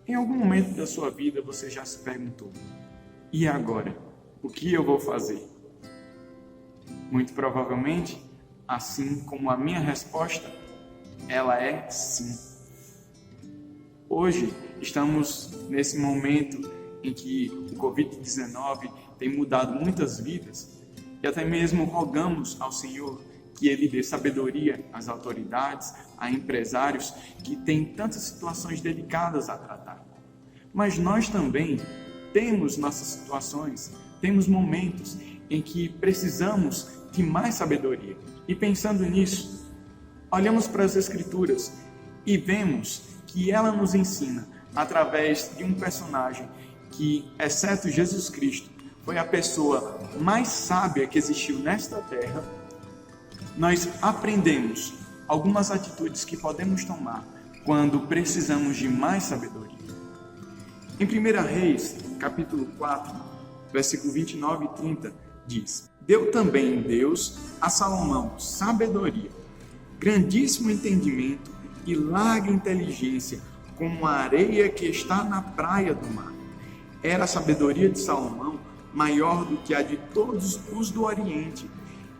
Em algum momento da sua vida você já se perguntou: e agora? O que eu vou fazer? Muito provavelmente, assim como a minha resposta, ela é sim. Hoje estamos nesse momento em que o Covid-19 tem mudado muitas vidas e até mesmo rogamos ao Senhor que Ele dê sabedoria às autoridades, a empresários que têm tantas situações delicadas a tratar. Mas nós também temos nossas situações, temos momentos em que precisamos de mais sabedoria. E pensando nisso, olhamos para as Escrituras e vemos que ela nos ensina através de um personagem que, exceto Jesus Cristo, foi a pessoa mais sábia que existiu nesta terra. Nós aprendemos algumas atitudes que podemos tomar quando precisamos de mais sabedoria. Em 1 Reis, capítulo 4, versículo 29 e 30, diz: Deu também Deus a Salomão sabedoria, grandíssimo entendimento e larga inteligência, como a areia que está na praia do mar. Era a sabedoria de Salomão maior do que a de todos os do Oriente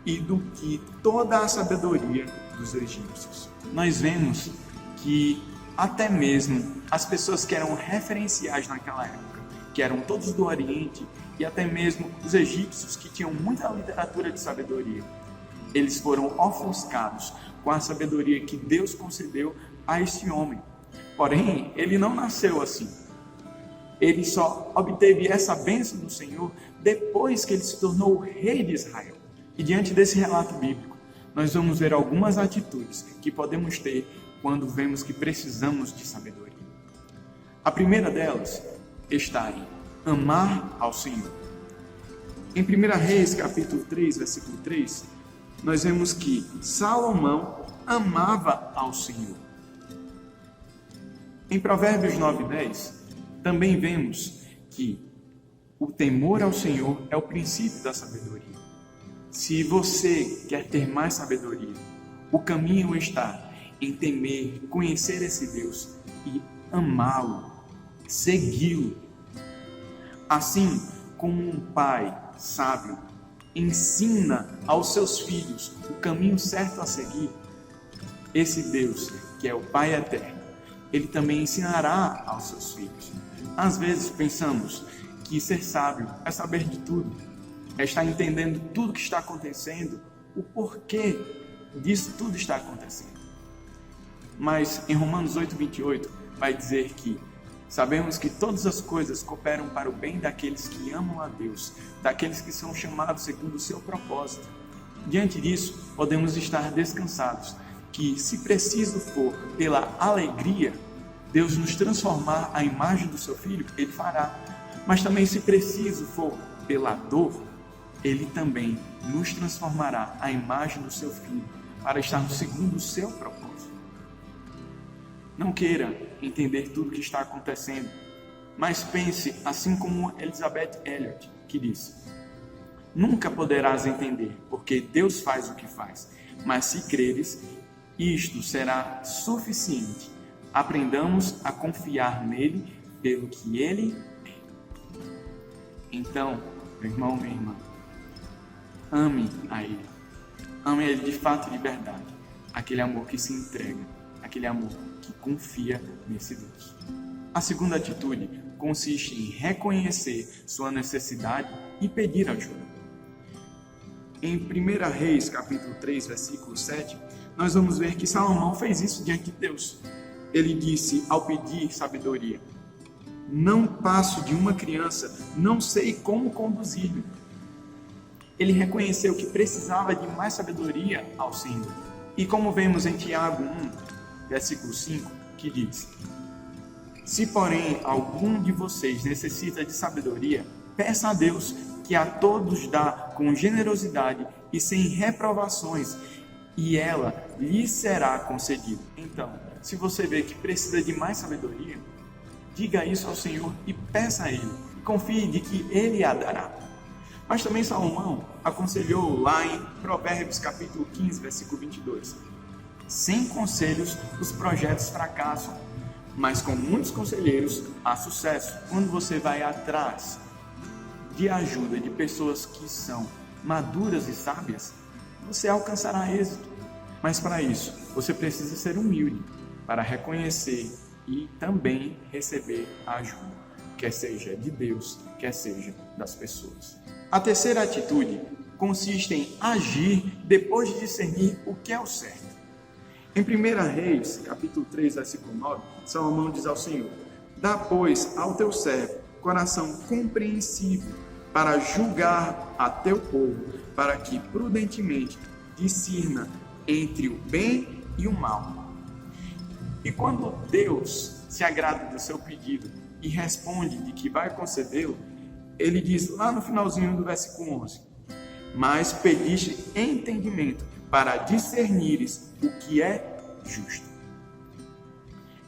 e do que toda a sabedoria dos egípcios. Nós vemos que até mesmo as pessoas que eram referenciais naquela época, que eram todos do Oriente, e até mesmo os egípcios, que tinham muita literatura de sabedoria, eles foram ofuscados com a sabedoria que Deus concedeu a este homem. Porém, ele não nasceu assim. Ele só obteve essa bênção do Senhor depois que ele se tornou o rei de Israel. E diante desse relato bíblico, nós vamos ver algumas atitudes que podemos ter quando vemos que precisamos de sabedoria. A primeira delas está em amar ao Senhor. Em 1 Reis, capítulo 3, versículo 3, nós vemos que Salomão amava ao Senhor. Em Provérbios 9, 10, também vemos que o temor ao Senhor é o princípio da sabedoria. Se você quer ter mais sabedoria, o caminho está em temer, conhecer esse Deus e amá-lo, segui-lo. Assim como um pai sábio ensina aos seus filhos o caminho certo a seguir, esse Deus, que é o Pai eterno, ele também ensinará aos seus filhos. Às vezes pensamos que ser sábio é saber de tudo, é estar entendendo tudo que está acontecendo, o porquê disso tudo está acontecendo. Mas em Romanos 8:28 vai dizer que sabemos que todas as coisas cooperam para o bem daqueles que amam a Deus, daqueles que são chamados segundo o seu propósito. Diante disso, podemos estar descansados, que se preciso for pela alegria, Deus nos transformar à imagem do seu Filho, Ele fará. Mas também se preciso for pela dor, Ele também nos transformará à imagem do seu Filho, para estarmos segundo o seu propósito. Não queira entender tudo o que está acontecendo, mas pense assim como Elizabeth Elliot, que disse: nunca poderás entender, porque Deus faz o que faz, mas se creres, isto será suficiente. Aprendamos a confiar nele pelo que ele é. Então, meu irmão, minha irmã, ame a ele. Ame ele de fato e de verdade. Aquele amor que se entrega, aquele amor que confia nesse Deus. A segunda atitude consiste em reconhecer sua necessidade e pedir ajuda. Em 1 Reis, capítulo 3, versículo 7, nós vamos ver que Salomão fez isso diante de Deus. Ele disse ao pedir sabedoria: não passo de uma criança, não sei como conduzir-me. Ele reconheceu que precisava de mais sabedoria ao Senhor. E como vemos em Tiago 1, versículo 5, que diz: se porém algum de vocês necessita de sabedoria, peça a Deus, que a todos dá com generosidade e sem reprovações, e ela lhe será concedida. Então, se você vê que precisa de mais sabedoria, diga isso ao Senhor e peça a Ele, e confie de que Ele a dará. Mas também Salomão aconselhou lá em Provérbios capítulo 15, versículo 22: sem conselhos os projetos fracassam, Mas com muitos conselheiros há sucesso. Quando você vai atrás de ajuda de pessoas que são maduras e sábias, você alcançará êxito. Mas para isso, você precisa ser humilde para reconhecer e também receber a ajuda, quer seja de Deus, quer seja das pessoas. A terceira atitude consiste em agir depois de discernir o que é o certo. Em 1 Reis, capítulo 3, versículo 9, Salomão diz ao Senhor: dá, pois, ao teu servo coração compreensivo para julgar a teu povo, para que prudentemente discirna entre o bem e o mal. E quando Deus se agrada do seu pedido e responde de que vai concedê-lo, ele diz lá no finalzinho do versículo 11: mas pediste entendimento para discernires o que é justo.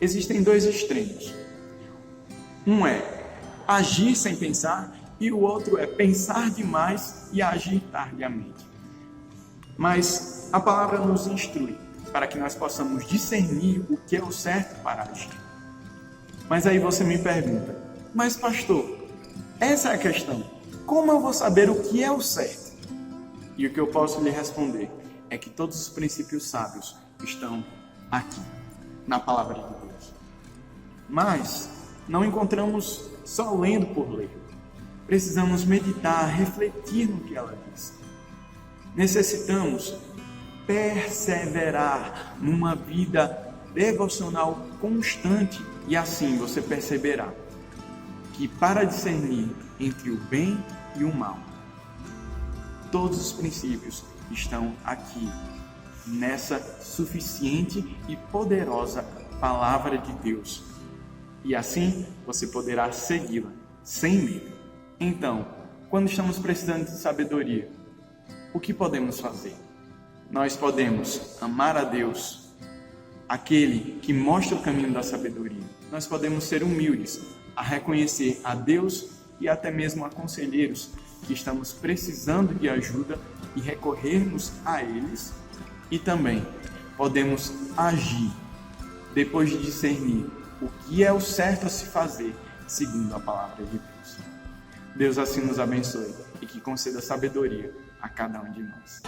Existem dois extremos. Um é agir sem pensar e o outro é pensar demais e agir tardiamente. Mas a palavra nos instrui para que nós possamos discernir o que é o certo para agir. Mas aí você me pergunta: mas pastor, essa é a questão. Como eu vou saber o que é o certo? E o que eu posso lhe responder é que todos os princípios sábios estão aqui, na palavra de Deus. Mas não encontramos só lendo por ler. Precisamos meditar, refletir no que ela diz. Necessitamos perseverar numa vida devocional constante, e assim você perceberá que para discernir entre o bem e o mal, todos os princípios estão aqui, nessa suficiente e poderosa palavra de Deus. E assim você poderá segui-la sem medo. Então, quando estamos precisando de sabedoria, o que podemos fazer? Nós podemos amar a Deus, aquele que mostra o caminho da sabedoria. Nós podemos ser humildes a reconhecer a Deus e até mesmo a conselheiros que estamos precisando de ajuda e recorrermos a eles. E também podemos agir depois de discernir o que é o certo a se fazer segundo a palavra de Deus. Deus assim nos abençoe e que conceda sabedoria a cada um de nós.